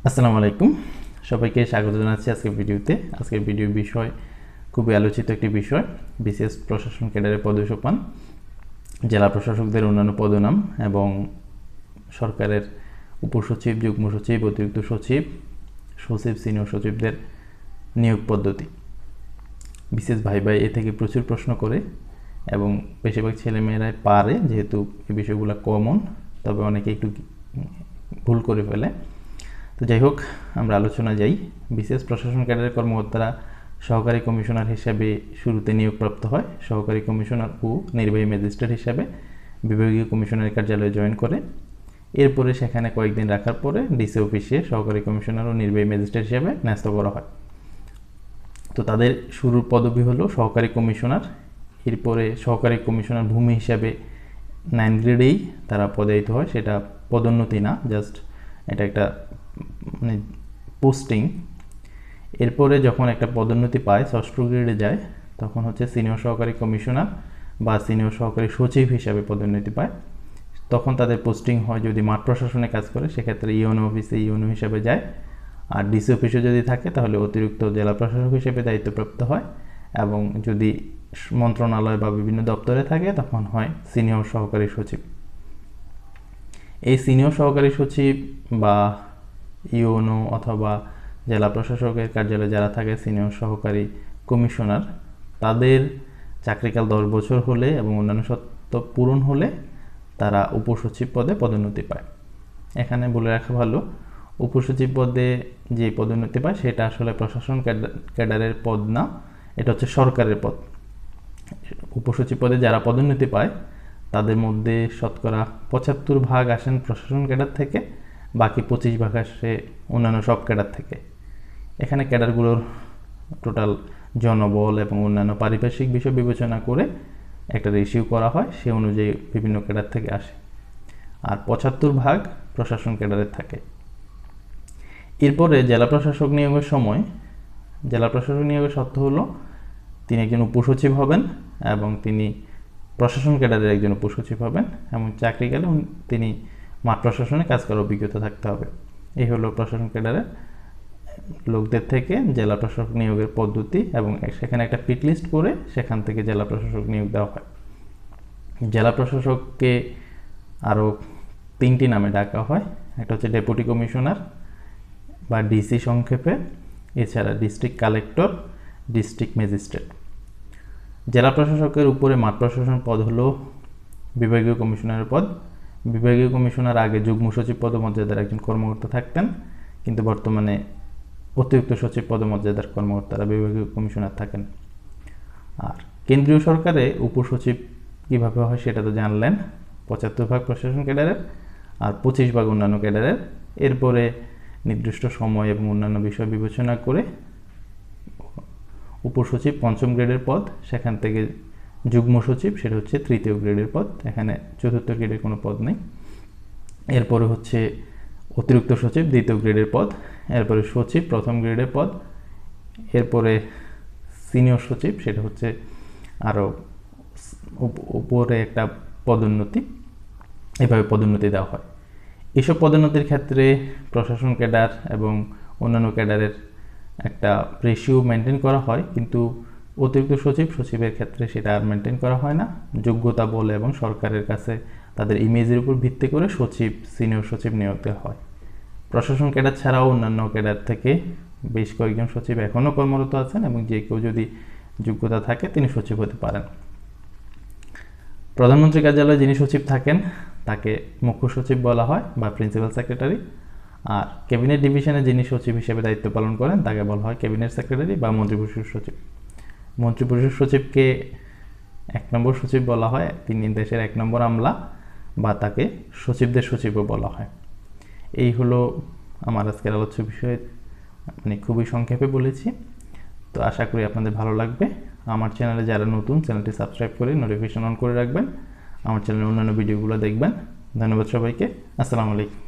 আসসালামু আলাইকুম, সবাইকে স্বাগত জানাচ্ছি আজকের ভিডিওতে। আজকের ভিডিওর বিষয় খুবই আলোচিত একটি বিষয়, বিসিএস প্রশাসন ক্যাডারের পদসোপান, জেলা প্রশাসকদের অন্যান্য পদনাম এবং সরকারের উপসচিব, যুগ্ম সচিব, অতিরিক্ত সচিব, সচিব, সিনিয়র সচিবদের নিয়োগ পদ্ধতি। বিসিএস ভাই এ থেকে প্রচুর প্রশ্ন করে এবং বেশিরভাগ ছেলেমেয়েরাই পারে, যেহেতু এই বিষয়গুলো কমন, তবে অনেকে একটু ভুল করে ফেলে। তো যাই হোক, আমরা আলোচনা যাই। বিসিএস প্রশাসন ক্যাডারের কর্মকর্তারা সহকারী কমিশনার হিসাবে শুরুতে নিয়োগপ্রাপ্ত হয়। সহকারী কমিশনার ও নির্বাহী ম্যাজিস্ট্রেট হিসাবে বিভাগীয় কমিশনারের কার্যালয়ে জয়েন করে। এরপরে সেখানে কয়েকদিন রাখার পরে ডিসি অফিসে সহকারী কমিশনার ও নির্বাহী ম্যাজিস্ট্রেট হিসাবে ন্যস্ত করা হয়। তো তাদের শুরুর পদবি হলো সহকারী কমিশনার। এরপরে সহকারী কমিশনার ভূমি হিসাবে 9 গ্রেডেই তারা পদায়িত হয়। সেটা পদোন্নতি না, জাস্ট এটা একটা মানে পোস্টিং। এরপরে যখন একটা পদোন্নতি পায়, 6ষ্ঠ গ্রেডে যায়, তখন হচ্ছে সিনিয়র সহকারী কমিশনার বা সিনিয়র সহকারী সচিব হিসাবে পদোন্নতি পায়। তখন তাদের পোস্টিং হয়, যদি মাঠ প্রশাসনে কাজ করে সেক্ষেত্রে ইউনো অফিসে ইউনো হিসাবে যায়, আর ডিসি অফিসে যদি থাকে তাহলে অতিরিক্ত জেলা প্রশাসক হিসেবে দায়িত্বপ্রাপ্ত হয়, এবং যদি মন্ত্রণালয় বা বিভিন্ন দপ্তরে থাকে তখন হয় সিনিয়র সহকারী সচিব। এই সিনিয়র সহকারী সচিব বা ইউনো অথবা জেলা প্রশাসকের কার্যালয়ে যারা থাকে, সিনিয়র সহকারী কমিশনার, তাদের চাকরিকাল 10 বছর হলে এবং অন্যান্য শর্ত পূরণ হলে তারা উপসচিব পদে পদোন্নতি পায়। এখানে বলে রাখা ভালো, উপসচিব পদে যে পদোন্নতি পায় সেটা আসলে প্রশাসন ক্যাডারের পদ না, এটা হচ্ছে সরকারের পদ। উপসচিব পদে যারা পদোন্নতি পায় তাদের মধ্যে শতকরা 75% আসেন প্রশাসন ক্যাডার থেকে, বাকি 25% আসে অন্যান্য সব ক্যাডার থেকে। এখানে ক্যাডারগুলোর টোটাল জনবল এবং অন্যান্য পারিপার্শ্বিক বিষয় বিবেচনা করে একটা রেশিও করা হয়, সে অনুযায়ী বিভিন্ন ক্যাডার থেকে আসে, আর 75% প্রশাসন ক্যাডারের থাকে। এরপরে জেলা প্রশাসক নিয়োগের সময়, জেলা প্রশাসক নিয়োগের শর্ত হলো তিনি একজন উপসচিব হবেন এবং তিনি প্রশাসন ক্যাডারের একজন উপসচিব হবেন, এবং চাকরি গেলে তিনি মাঠ প্রশাসনে কাজ করার অভিজ্ঞতা থাকতে হবে। এই হলো প্রশাসন ক্যাডারের লোকদের থেকে জেলা প্রশাসক নিয়োগের পদ্ধতি, এবং সেখানে একটা পিক লিস্ট করে সেখান থেকে জেলা প্রশাসক নিয়োগ দেওয়া হয়। জেলা প্রশাসককে আরও 3টি নামে ডাকা হয়। একটা হচ্ছে ডেপুটি কমিশনার বা ডিসি সংক্ষেপে, এছাড়া ডিস্ট্রিক্ট কালেক্টর, ডিস্ট্রিক্ট ম্যাজিস্ট্রেট। জেলা প্রশাসকের উপরে মাঠ প্রশাসন পদ হলো বিভাগীয় কমিশনারের পদ। বিভাগীয় কমিশনার আগে যুগ্ম সচিব পদমর্যাদার একজন কর্মকর্তা থাকতেন, কিন্তু বর্তমানে অতিরিক্ত সচিব পদমর্যাদার কর্মকর্তারা বিভাগীয় কমিশনার থাকেন। আর কেন্দ্রীয় সরকারে উপসচিব কীভাবে হয় সেটা তো জানলেন, 75% প্রশাসন ক্যাডারের আর 25% অন্যান্য ক্যাডারের। এরপরে নির্দিষ্ট সময় এবং অন্যান্য বিষয় বিবেচনা করে উপসচিব 5ম গ্রেডের পদ, সেখান থেকে যুগ্ম সচিব, সেটা হচ্ছে 3য় গ্রেডের পদ, এখানে 4র্থ গ্রেডের কোনো পদ নেই। এরপরে হচ্ছে অতিরিক্ত সচিব 2য় গ্রেডের পদ, এরপরে সচিব 1ম গ্রেডের পদ, এরপরে সিনিয়র সচিব, সেটা হচ্ছে আরও উপরে একটা পদোন্নতি। এভাবে পদোন্নতি দেওয়া হয়। এসব পদোন্নতির ক্ষেত্রে প্রশাসন ক্যাডার এবং অন্যান্য ক্যাডারের একটা রেশিও মেনটেন করা হয়, কিন্তু অতিরিক্ত সচিবের ক্ষেত্রে সেটা আর মেনটেন করা হয় না। যোগ্যতা বলে এবং সরকারের কাছে তাদের ইমেজের উপর ভিত্তি করে সচিব, সিনিয়র সচিব নিয়োগ দেওয়া হয়। প্রশাসন ক্যাডার ছাড়াও অন্যান্য ক্যাডার থেকে বেশ কয়েকজন সচিব এখনও কর্মরত আছেন, এবং যে কেউ যদি যোগ্যতা থাকে তিনি সচিব হতে পারেন। প্রধানমন্ত্রী কার্যালয়ে যিনি সচিব থাকেন তাকে মুখ্য সচিব বলা হয় বা প্রিন্সিপাল সেক্রেটারি, আর ক্যাবিনেট ডিভিশনে যিনি সচিব হিসেবে দায়িত্ব পালন করেন তাকে বলা হয় ক্যাবিনেট সেক্রেটারি বা মন্ত্রিপরিষদ সচিব। মন্ত্রিপরিষদ সচিবকে 1 নম্বর সচিব বলা হয়, তিনি দেশের 1 নম্বর আমলা, বা তাকে সচিবদের সচিবও বলা হয়। এই হলো আমার আজকের আলোচ্য বিষয়, মানে খুবই সংক্ষেপে বলেছি। তো আশা করি আপনাদের ভালো লাগবে। আমার চ্যানেলে যারা নতুন, চ্যানেলটি সাবস্ক্রাইব করে নোটিফিকেশন অন করে রাখবেন, আমার চ্যানেলের অন্যান্য ভিডিওগুলো দেখবেন। ধন্যবাদ সবাইকে। আসসালামু আলাইকুম।